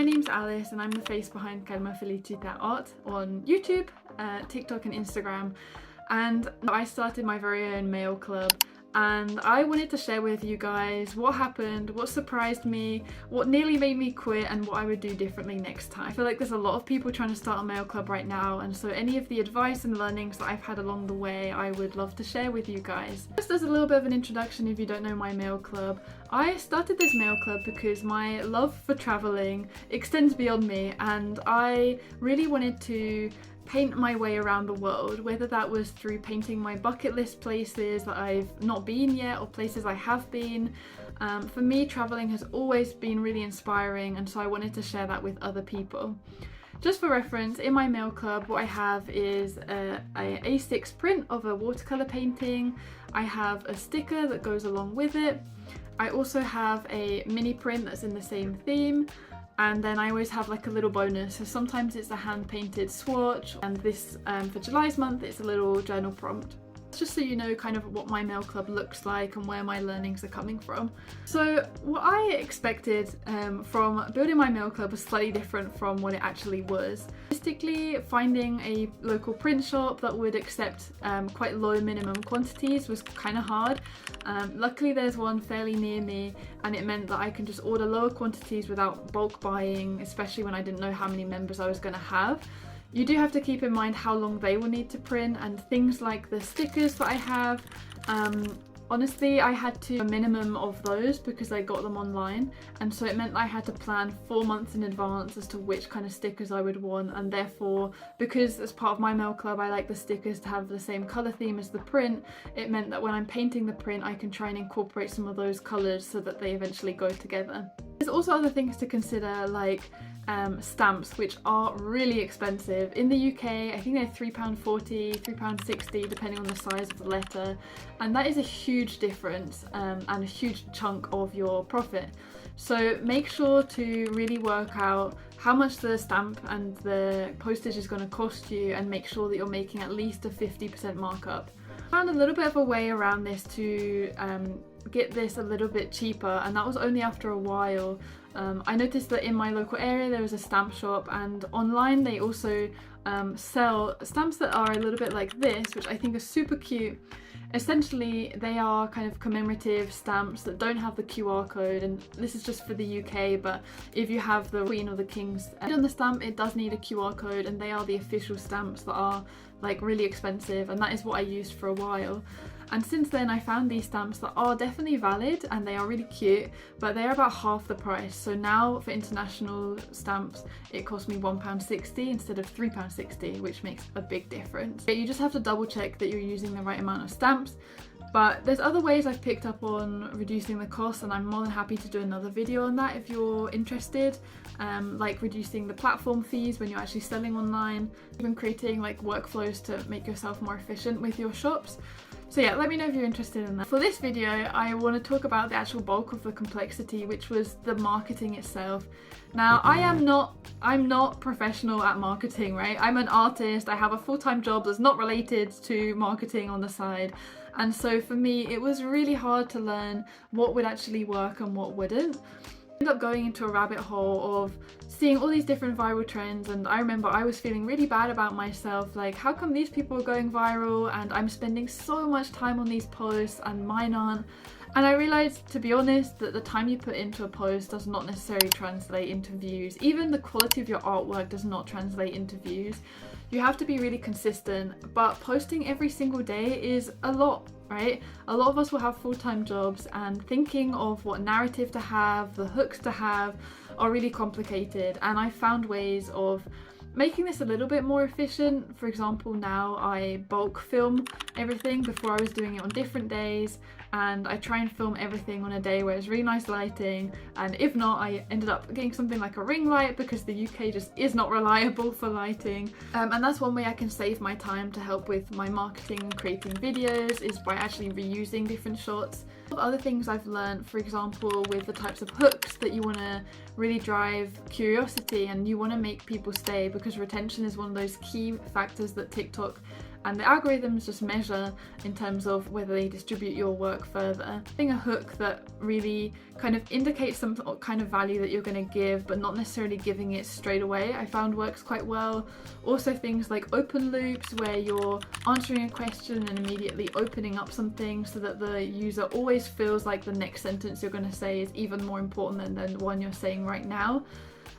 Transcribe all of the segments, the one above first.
my name's Alice and I'm the face behind Calma Felicita Art on YouTube, TikTok and Instagram, and I started my very own mail club. And I wanted to share with you guys what happened, what surprised me, what nearly made me quit, and what I would do differently next time. I feel like there's a lot of people trying to start a mail club right now, and so any of the advice and learnings that I've had along the way I would love to share with you guys. Just as a little bit of an introduction if you don't know my mail club, I started this mail club because my love for traveling extends beyond me, and I really wanted to paint my way around the world, whether that was through painting my bucket list places that I've not been yet or places I have been. For me, traveling has always been really inspiring, and so I wanted to share that with other people. Just for reference, in my mail club what I have is a A6 print of a watercolour painting. I have a sticker that goes along with it. I also have a mini print that's in the same theme. And then I always have like a little bonus, so sometimes it's a hand-painted swatch, and this for July's month it's a little journal prompt. Just so you know kind of what my mail club looks like and where my learnings are coming from. So what I expected from building my mail club was slightly different from what it actually was. Realistically, finding a local print shop that would accept quite low minimum quantities was kind of hard. Luckily there's one fairly near me, and it meant that I can just order lower quantities without bulk buying, especially when I didn't know how many members I was going to have. You do have to keep in mind how long they will need to print, and things like the stickers that I have. Honestly, I had to a minimum of those because I got them online, and so it meant I had to plan 4 months in advance as to which kind of stickers I would want, and therefore, because as part of my mail club I like the stickers to have the same colour theme as the print, it meant that when I'm painting the print I can try and incorporate some of those colours so that they eventually go together. There's also other things to consider, like stamps, which are really expensive. In the UK I think they're £3.40, £3.60 depending on the size of the letter, and that is a huge difference and a huge chunk of your profit. So make sure to really work out how much the stamp and the postage is going to cost you, and make sure that you're making at least a 50% markup. I found a little bit of a way around this to get this a little bit cheaper, and that was only after a while. I noticed that in my local area there was a stamp shop, and online they also sell stamps that are a little bit like this, which I think are super cute. Essentially they are kind of commemorative stamps that don't have the QR code, and this is just for the UK, but if you have the Queen or the King's on the stamp it does need a QR code, and they are the official stamps that are like really expensive, and that is what I used for a while. And since then I found these stamps that are definitely valid and they are really cute, but they're about half the price. So now for international stamps it cost me £1.60 instead of £3.60, which makes a big difference. You just have to double check that you're using the right amount of stamps. But there's other ways I've picked up on reducing the cost, and I'm more than happy to do another video on that if you're interested, like reducing the platform fees when you're actually selling online, even creating like workflows to make yourself more efficient with your shops. So yeah, let me know if you're interested in that. For this video, I want to talk about the actual bulk of the complexity, which was the marketing itself. Now, I'm not professional at marketing, right? I'm an artist, I have a full-time job that's not related to marketing on the side. And so for me, it was really hard to learn what would actually work and what wouldn't. I ended up going into a rabbit hole of seeing all these different viral trends, and I remember I was feeling really bad about myself, like how come these people are going viral and I'm spending so much time on these posts and mine aren't. And I realised, to be honest, that the time you put into a post does not necessarily translate into views. Even the quality of your artwork does not translate into views. You have to be really consistent, but posting every single day is a lot, right? A lot of us will have full-time jobs, and thinking of what narrative to have, the hooks to have, are really complicated. And I found ways of making this a little bit more efficient. For example, now I bulk film everything. Before I was doing it on different days, and I try and film everything on a day where it's really nice lighting, and if not, I ended up getting something like a ring light because the UK just is not reliable for lighting. And that's one way I can save my time to help with my marketing and creating videos, is by actually reusing different shots. Other things I've learned, for example, with the types of hooks that you want to really drive curiosity and you want to make people stay, because retention is one of those key factors that TikTok and the algorithms just measure in terms of whether they distribute your work further. Having a hook that really kind of indicates some kind of value that you're going to give, but not necessarily giving it straight away, I found works quite well. Also things like open loops, where you're answering a question and immediately opening up something so that the user always feels like the next sentence you're going to say is even more important than the one you're saying right now.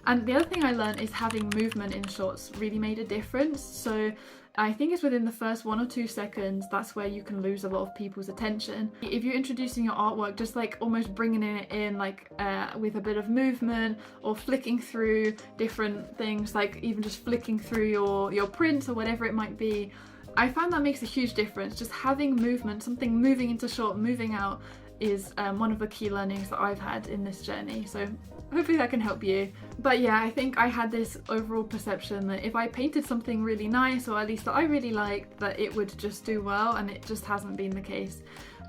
And the other thing I learned is having movement in shots really made a difference. So I think it's within the first 1 or 2 seconds, that's where you can lose a lot of people's attention. If you're introducing your artwork, just like almost bringing it in like with a bit of movement, or flicking through different things, like even just flicking through your prints or whatever it might be, I found that makes a huge difference. Just having movement, something moving into shot, moving out, is one of the key learnings that I've had in this journey. So hopefully that can help you. But yeah, I think I had this overall perception that if I painted something really nice, or at least that I really liked, that it would just do well, and it just hasn't been the case.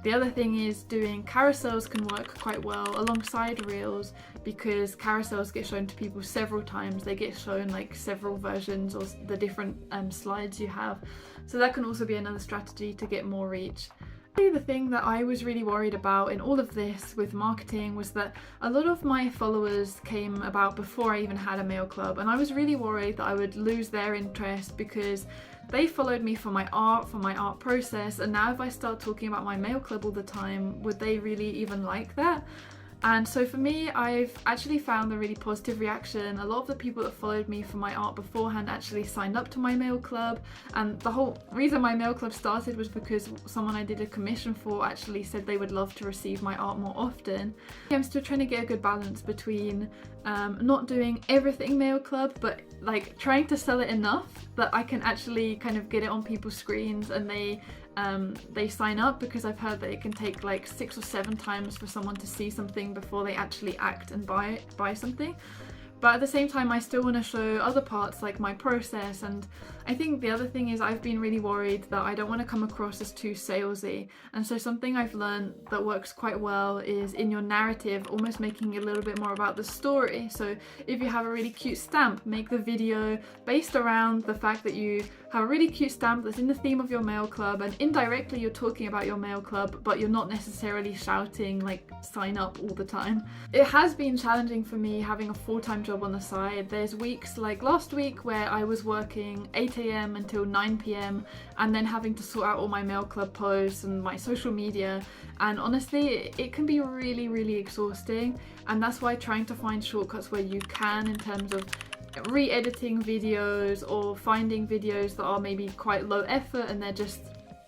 The other thing is doing carousels can work quite well alongside reels, because carousels get shown to people several times. They get shown like several versions or the different slides you have. So that can also be another strategy to get more reach. The thing that I was really worried about in all of this with marketing was that a lot of my followers came about before I even had a mail club, and I was really worried that I would lose their interest because they followed me for my art process, and now if I start talking about my mail club all the time, would they really even like that? And so for me, I've actually found a really positive reaction. A lot of the people that followed me for my art beforehand actually signed up to my mail club, and the whole reason my mail club started was because someone I did a commission for actually said they would love to receive my art more often. I'm still trying to get a good balance between not doing everything mail club, but like trying to sell it enough that I can actually kind of get it on people's screens and they sign up, because I've heard that it can take like 6 or 7 times for someone to see something before they actually act and buy something. But at the same time, I still want to show other parts like my process. And I think the other thing is I've been really worried that I don't want to come across as too salesy. And so something I've learned that works quite well is in your narrative, almost making it a little bit more about the story. So if you have a really cute stamp, make the video based around the fact that you have a really cute stamp that's in the theme of your mail club, and indirectly you're talking about your mail club, but you're not necessarily shouting like sign up all the time. It has been challenging for me having a full-time job on the side. There's weeks like last week where I was working 8 AM until 9 PM and then having to sort out all my mail club posts and my social media, and honestly it can be really exhausting. And that's why trying to find shortcuts where you can, in terms of re-editing videos or finding videos that are maybe quite low effort and they're just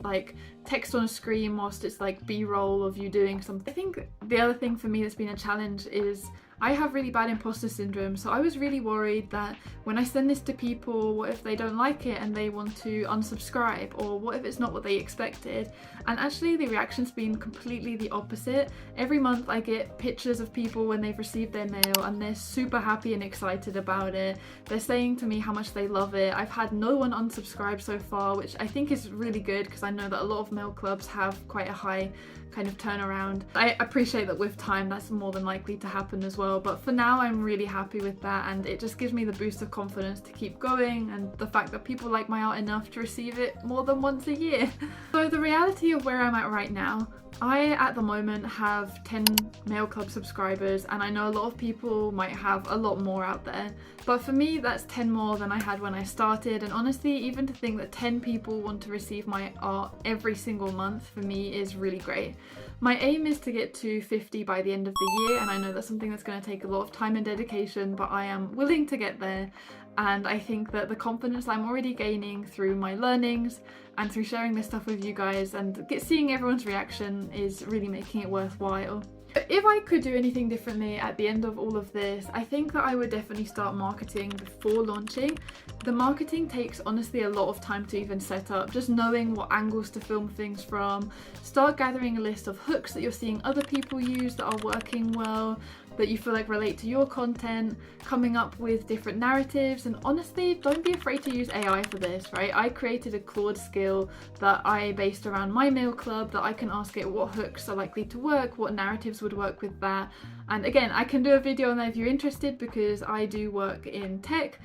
like text on a screen whilst it's like b-roll of you doing something. I think the other thing for me that's been a challenge is I have really bad imposter syndrome, so I was really worried that when I send this to people, what if they don't like it and they want to unsubscribe, or what if it's not what they expected? And actually the reaction's been completely the opposite. Every month I get pictures of people when they've received their mail and they're super happy and excited about it. They're saying to me how much they love it. I've had no one unsubscribe so far, which I think is really good, because I know that a lot of mail clubs have quite a high kind of turnaround. I appreciate that with time that's more than likely to happen as well, but for now I'm really happy with that, and it just gives me the boost of confidence to keep going, and the fact that people like my art enough to receive it more than once a year. So the reality of where I'm at right now, I at the moment have 10 mail club subscribers, and I know a lot of people might have a lot more out there, but for me that's 10 more than I had when I started. And honestly, even to think that 10 people want to receive my art every single month for me is really great. My aim is to get to 50 by the end of the year, and I know that's something that's going to take a lot of time and dedication, but I am willing to get there. And I think that the confidence I'm already gaining through my learnings and through sharing this stuff with you guys and seeing everyone's reaction is really making it worthwhile. If I could do anything differently at the end of all of this, I think that I would definitely start marketing before launching. The marketing takes honestly a lot of time to even set up, just knowing what angles to film things from. Start gathering a list of hooks that you're seeing other people use that are working well, that you feel like relate to your content, coming up with different narratives. And honestly, don't be afraid to use AI for this, right? I created a Claude skill that I based around my mail club, that I can ask it what hooks are likely to work, what narratives would work with that. And again, I can do a video on that if you're interested, because I do work in tech.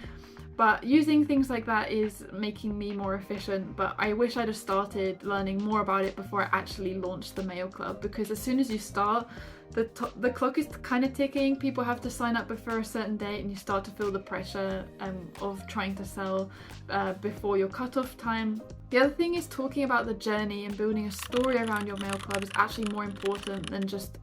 But using things like that is making me more efficient, but I wish I'd have started learning more about it before I actually launched the mail club, because as soon as you start, the clock is kind of ticking. People have to sign up before a certain date, and you start to feel the pressure of trying to sell before your cutoff time. The other thing is talking about the journey and building a story around your mail club is actually more important than just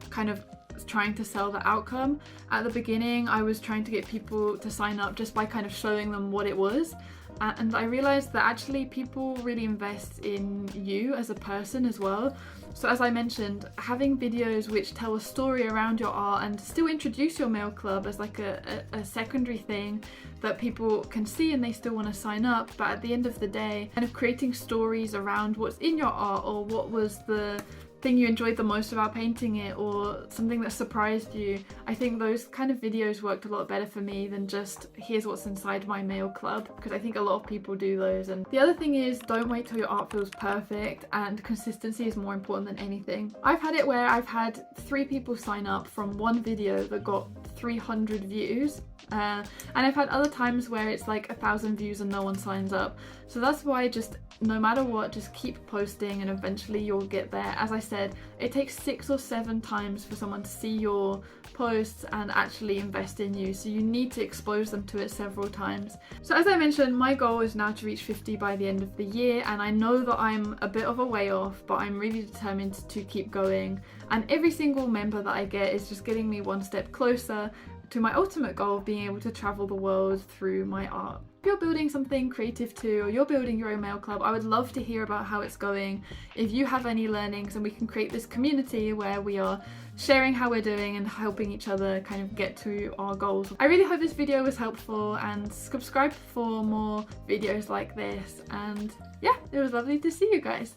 kind of trying to sell the outcome. At the beginning, I was trying to get people to sign up just by kind of showing them what it was. And I realized that actually people really invest in you as a person as well. So as I mentioned, having videos which tell a story around your art and still introduce your mail club as like a secondary thing that people can see and they still want to sign up, but at the end of the day, kind of creating stories around what's in your art, or what was the thing you enjoyed the most about painting it, or something that surprised you. I think those kind of videos worked a lot better for me than just here's what's inside my mail club, because I think a lot of people do those. And the other thing is, don't wait till your art feels perfect, and consistency is more important than anything. I've had it where I've had 3 people sign up from one video that got 300 views, and I've had other times where it's like 1,000 views and no one signs up. So that's why, just no matter what, just keep posting and eventually you'll get there. As I said, it takes 6 or 7 times for someone to see your posts and actually invest in you, so you need to expose them to it several times. So as I mentioned, my goal is now to reach 50 by the end of the year, and I know that I'm a bit of a way off, but I'm really determined to keep going, and every single member that I get is just getting me one step closer to my ultimate goal of being able to travel the world through my art. If you're building something creative too, or you're building your own mail club, I would love to hear about how it's going. If you have any learnings, and we can create this community where we are sharing how we're doing and helping each other kind of get to our goals. I really hope this video was helpful, and subscribe for more videos like this. And yeah, it was lovely to see you guys.